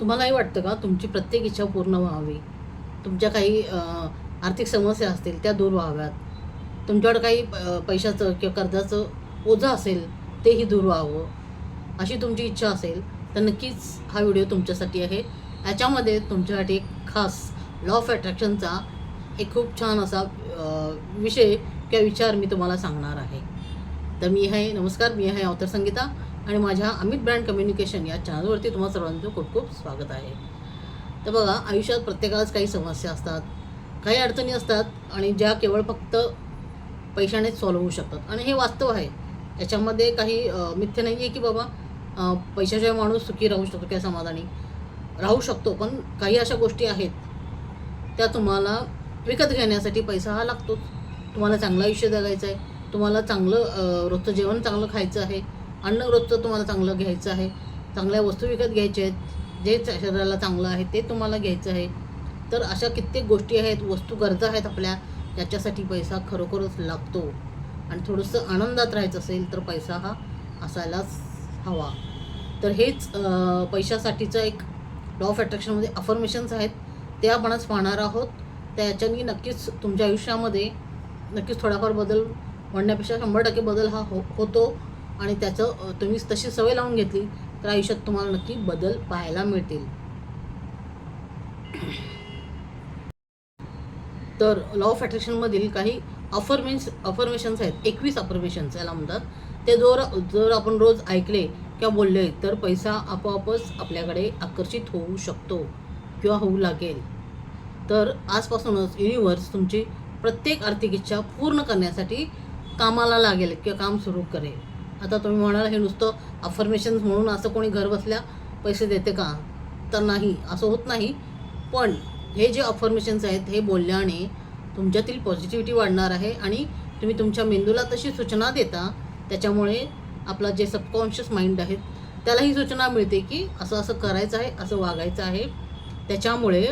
तुम्हालाही वाटतं का तुमची प्रत्येक इच्छा पूर्ण व्हावी? तुमच्या काही आर्थिक समस्या असतील त्या दूर व्हाव्यात. तुमच्याकडे काही पैशाचं किंवा कर्जाचं ओझं असेल तेही दूर व्हावं, अशी तुमची इच्छा असेल तर नक्कीच हा व्हिडिओ तुमच्यासाठी आहे. याच्यामध्ये तुमच्यासाठी एक खास लॉ ऑफ अट्रॅक्शनचा एक खूप छान असा विषय किंवा विचार मी तुम्हाला सांगणार आहे. तर नमस्कार, मी आहे अवतार संगीता आणि माझ्या अमित ब्रँड कम्युनिकेशन या चॅनलवरती तुम्हा सर्वांचं खूप खूप स्वागत आहे. तर बघा, आयुष्यात प्रत्येकालाच काही समस्या असतात, काही अडचणी असतात आणि ज्या केवळ फक्त पैशानेच सॉल्व्ह होऊ शकतात आणि हे वास्तव आहे. याच्यामध्ये काही मिथ्य नाही आहे की बाबा पैशाशिवाय माणूस सुखी राहू शकतो किंवा समाधानी राहू शकतो. पण काही अशा गोष्टी आहेत त्या तुम्हाला विकत घेण्यासाठी पैसा हा लागतोच. तुम्हाला चांगलं आयुष्य जगायचं आहे, तुम्हाला चांगलं रोजचं जेवण चांगलं खायचं आहे, अन्न रोजचं तुम्हाला चांगलं घ्यायचं आहे, चांगल्या वस्तू विकत घ्यायच्या आहेत, जे शरीराला चांगलं आहे ते तुम्हाला घ्यायचं आहे. तर अशा कित्येक गोष्टी आहेत, वस्तू गरजा आहेत आपल्या, ज्याच्यासाठी पैसा खरोखरच लागतो. आणि थोडंसं आनंदात राहायचं असेल तर पैसा हा असायलाच हवा. तर हेच पैशासाठीचं एक लॉ ऑफ अट्रॅक्शनमध्ये अफर्मेशन्स आहेत, ते आपण आज पाहणार आहोत. त्याच्यानी नक्कीच तुमच्या आयुष्यामध्ये नक्कीच थोडाफार बदल म्हणण्यापेक्षा 100% बदल हा होतो आणि त्याचं तुम्ही तशी सवय लावून घेतली तर आयुष्यात तुम्हाला नक्की बदल पाहायला मिळतील. तर लॉ ऑफ अट्रॅक्शनमधील काही अफर्मेशन्स आहेत, 21 अफर्मेशन्स याला म्हणतात. ते जर आपण रोज ऐकले किंवा बोलले तर पैसा आपोआपच आपल्याकडे आकर्षित होऊ शकतो किंवा होऊ लागेल. तर आजपासूनच युनिव्हर्स तुमची प्रत्येक आर्थिक इच्छा पूर्ण करण्यासाठी कामाला लागेल किंवा काम सुरू करेल. आता तुम्ही म्हणाल हे नुसतं अफर्मेशन्स म्हणून असं कोणी घर बसल्या पैसे देते का? तर नाही, असं होत नाही. पण हे जे अफर्मेशन्स आहेत हे बोलल्याने तुमच्यातील पॉझिटिव्हिटी वाढणार आहे आणि तुम्ही तुमच्या मेंदूला तशी सूचना देता, त्याच्यामुळे आपला जे सबकॉन्शियस माइंड आहे त्यालाही सूचना मिळते की असं असं करायचं आहे, असं वागायचं आहे. त्याच्यामुळे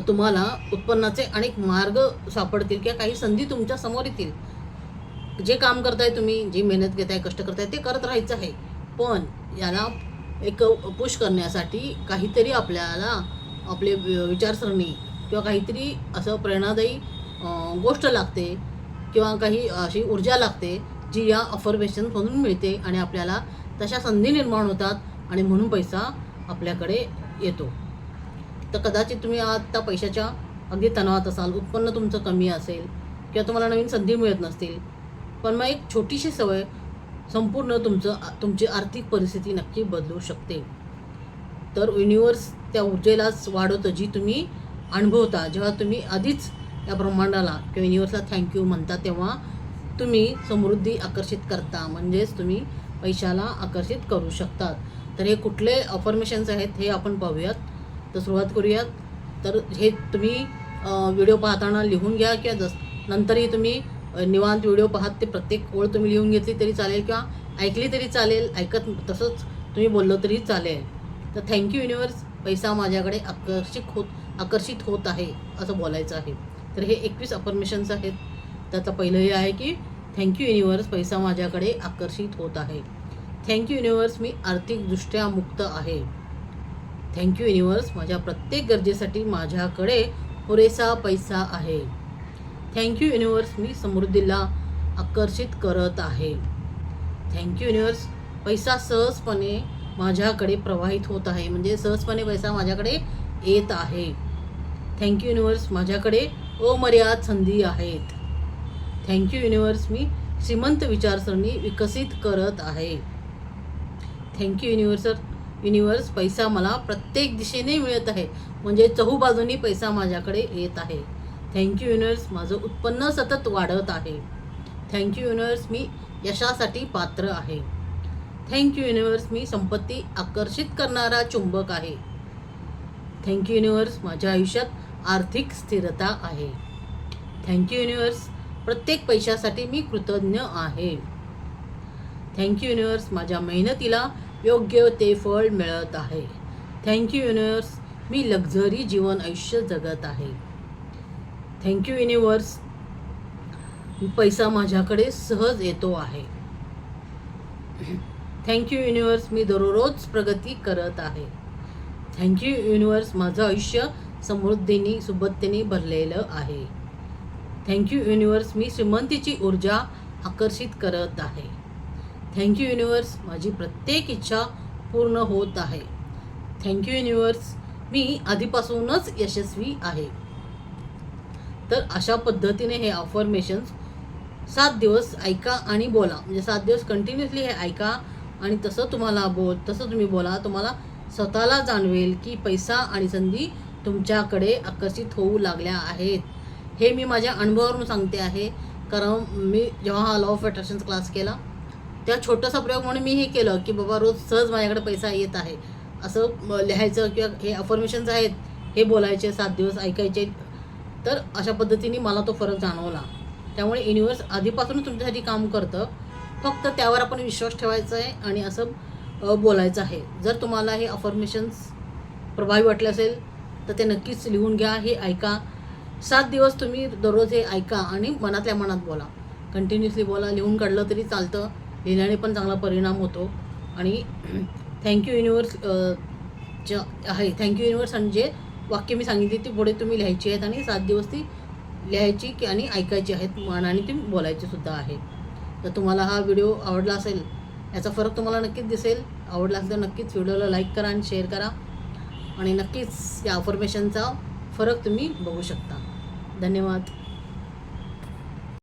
तुम्हाला उत्पन्नाचे अनेक मार्ग सापडतील किंवा काही संधी तुमच्या समोर येतील. जे काम करताय तुम्ही, जी मेहनत घेताय, कष्ट करताय ते करत राहायचं आहे. पण याला एक पुश करण्यासाठी काहीतरी आपल्याला आपले विचारसरणी किंवा काहीतरी असं प्रेरणादायी गोष्ट लागते किंवा काही अशी ऊर्जा लागते जी या अफर्मेशन्समधून मिळते आणि आपल्याला तशा संधी निर्माण होतात आणि म्हणून पैसा आपल्याकडे येतो. तर कदाचित तुम्ही आत्ता पैशाच्या अगदी तणावात असाल, उत्पन्न तुमचं कमी असेल किंवा तुम्हाला नवीन संधी मिळत नसतील. पण मग एक छोटीशी सवय संपूर्ण तुमची आर्थिक परिस्थिती नक्की बदलू शकते. तर युनिव्हर्स त्या ऊर्जेलाच वाढवतं जी तुम्ही अनुभवता. जेव्हा तुम्ही आधीच या ब्रह्मांडाला किंवा युनिव्हर्सला थँक्यू म्हणता तेव्हा तुम्ही समृद्धी आकर्षित करता, म्हणजेच तुम्ही पैशाला आकर्षित करू शकतात. तर हे कुठले अफर्मेशन्स आहेत हे आपण पाहूयात. तर सुरुवात करूयात. तर हे तुम्ही व्हिडिओ पाहताना लिहून घ्या किंवा नंतरही तुम्ही निवांत व्हिडिओ पाहत ते प्रत्येक ओळ तुम्ही लिहून घेतली तरी चालेल किंवा ऐकली तरी चालेल, ऐकत तसंच तुम्ही बोललं तरी चालेल. तर थँक्यू युनिव्हर्स, पैसा माझ्याकडे आकर्षित होत आहे असं बोलायचं आहे. तर हे 21 अफर्मेशन्स आहेत. त्याचं पहिलं हे आहे की थँक्यू युनिव्हर्स, पैसा माझ्याकडे आकर्षित होत आहे. थँक्यू युनिव्हर्स, मी आर्थिकदृष्ट्या मुक्त आहे. थँक्यू युनिव्हर्स, माझ्या प्रत्येक गरजेसाठी माझ्याकडे पुरेसा पैसा आहे. थँक्यू युनिव्हर्स, मी समृद्धीला आकर्षित करत आहे. थँक्यू युनिव्हर्स, पैसा सहजपणे माझ्याकडे प्रवाहित होत आहे, म्हणजे सहजपणे पैसा माझ्याकडे येत आहे. थँक्यू युनिव्हर्स, माझ्याकडे अमर्याद संधी आहेत. थँक्यू युनिव्हर्स, मी श्रीमंत विचारसरणी विकसित करत आहे. थँक्यू युनिव्हर्स, पैसा मला प्रत्येक दिशेने मिळत आहे, म्हणजे चहूबाजूनी पैसा माझ्याकडे येत आहे. थँक्यू युनिव्हर्स, माझं उत्पन्न सतत वाढत आहे. थँक्यू युनिव्हर्स, मी यशासाठी पात्र आहे. थँक्यू युनिव्हर्स, मी संपत्ती आकर्षित करणारा चुंबक आहे. थँक्यू युनिव्हर्स, माझ्या आयुष्यात आर्थिक स्थिरता आहे. थँक्यू युनिव्हर्स, प्रत्येक पैशासाठी मी कृतज्ञ आहे. थँक्यू युनिव्हर्स, माझ्या मेहनतीला योग्य ते फळ मिळत आहे. थँक्यू युनिव्हर्स, मी लक्झरी जीवन आयुष्य जगत आहे. थँक्यू युनिव्हर्स, पैसा माझ्याकडे सहज येतो आहे. थँक्यू युनिव्हर्स, मी दररोज प्रगती करत आहे. थँक्यू युनिवर्स, माझं आयुष्य समृद्धीने सुबत्तेने भरलेलं आहे. थँक्यू युनिवर्स, मी श्रीमंतीची ऊर्जा आकर्षित करत आहे. थँक्यू युनिवर्स, माझी प्रत्येक इच्छा पूर्ण होत आहे. थँक्यू युनिवर्स, मी आधीपासूनच यशस्वी आहे. तर अशा पद्धतीने हे अफर्मेशन्स 7 दिवस ऐका आणि बोला. म्हणजे 7 दिवस कंटिन्युअसली हे ऐका आणि तसं तुम्ही बोला. तुम्हाला स्वतःला जाणवेल की पैसा आणि संधी तुमच्याकडे आकर्षित होऊ लागल्या आहेत. हे मी माझ्या अनुभवावरून सांगते आहे. कारण मी जेव्हा हा लॉ ऑफ अट्रॅक्शन्स क्लास केला, त्या छोटासा प्रयोग म्हणून मी हे केलं की बाबा रोज सहज माझ्याकडे पैसा येत आहे असं लिहायचं, किंवा हे अफर्मेशन्स आहेत हे बोलायचे, 7 दिवस ऐकायचे. तर अशा पद्धतीने मला तो फरक जाणवला. त्यामुळे युनिवर्स आधीपासूनच तुमच्यासाठी काम करतं, फक्त त्यावर आपण विश्वास ठेवायचा आहे आणि असं बोलायचं आहे. जर तुम्हाला हे अफर्मेशन्स प्रभावी वाटले असेल तर ते नक्कीच लिहून घ्या, हे ऐका. 7 दिवस तुम्ही दररोज हे ऐका आणि मनातल्या मनात बोला, कंटिन्युअसली बोला. लिहून काढलं तरी चालतं, लिहिल्याने पण चांगला परिणाम होतो. आणि थँक्यू युनिवर्स आहे. थँक्यू युनिवर्स आणि जे वाक्य मी सांगितली ती पुढे तुम्ही लिहायची आहेत आणि 7 दिवस ती लिहायची की आणि ऐकायची आहेत, मनाने ती बोलायची सुद्धा आहे. तर तुम्हाला हा व्हिडिओ आवडला असेल, याचा फरक तुम्हाला नक्कीच दिसेल. आवडला असेल तर नक्कीच व्हिडिओला लाईक करा आणि शेअर करा आणि नक्कीच या अफर्मेशनचा फरक तुम्ही बघू शकता. धन्यवाद.